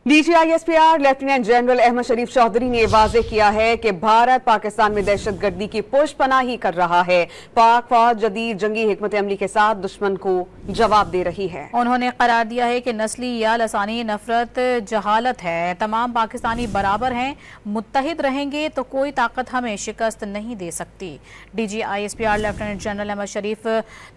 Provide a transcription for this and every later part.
DGISPR lieutenant general Ahmad शरीफ चौधरी ने वाज़ेह किया है कि भारत पाकिस्तान में दहशतगर्दी की पुष्पनाही कर रहा है। पाक फौज जदीद जंगी हिकमत अमली के साथ दुश्मन को जवाब दे रही है। उन्होंने करार दिया है कि नस्ली या लसानी नफरत जहालत है। तमाम पाकिस्तानी बराबर हैं, मुत्तहिद रहेंगे तो कोई ताकत हमें शिकस्त नहीं दे सकती। DGISPR लेफ्टिनेंट जनरल अहमद शरीफ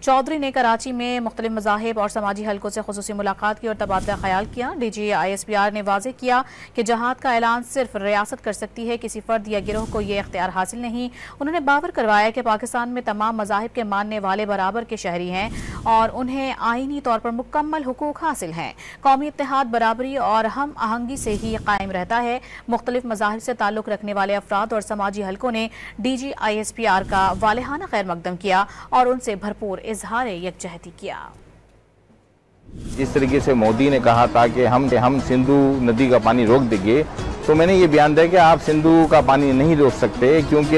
चौधरी ने कराची में मुख्तलिफ मज़ाहिब और समाजी हलकों से खुसूसी मुलाकात की और तबादला ख्याल किया। DGISPR ने वाज़ेह किया कि जहाद का ऐलान सिर्फ रियासत कर सकती है, किसी फर्द या गिरोह को यह इख्तियार हासिल नहीं। उन्होंने बावर करवाया कि पाकिस्तान में तमाम मज़ाहिब के मानने वाले बराबर के शहरी हैं और उन्हें आईनी तौर पर मुकम्मल हुकूक हासिल हैं। कौमी इत्तेहाद, बराबरी और हम आहंगी से ही कायम रहता है। मुख्तलिफ मज़ाहिब से ताल्लुक़ रखने वाले अफराद और समाजी हलकों ने DGISPR का वालेहाना खैर मकदम किया और उनसे भरपूर इजहार यकजहती किया। जिस तरीके से मोदी ने कहा था कि हम सिंधु नदी का पानी रोक देंगे, तो मैंने ये बयान दिया कि आप सिंधु का पानी नहीं रोक सकते, क्योंकि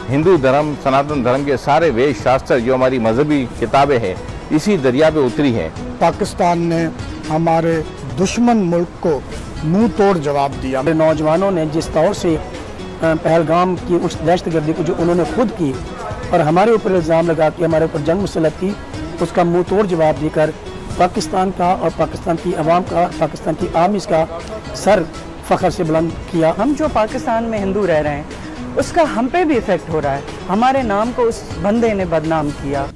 हिंदू धर्म, सनातन धर्म के सारे वेद शास्त्र जो हमारी मजहबी किताबें हैं इसी दरिया पे उतरी हैं। पाकिस्तान ने हमारे दुश्मन मुल्क को मुंह तोड़ जवाब दिया। नौजवानों ने जिस तौर से पहलगाम की उस दहशतगर्दी को जो उन्होंने खुद की और हमारे ऊपर इल्ज़ाम लगा के हमारे ऊपर जंग मुसल्लत की, उसका मुंह तोड़ जवाब देकर पाकिस्तान का और पाकिस्तान की आवाम का, पाकिस्तान की आर्मी का सर फख्र से बुलंद किया। हम जो पाकिस्तान में हिंदू रह रहे हैं उसका हम पे भी इफेक्ट हो रहा है। हमारे नाम को उस बंदे ने बदनाम किया।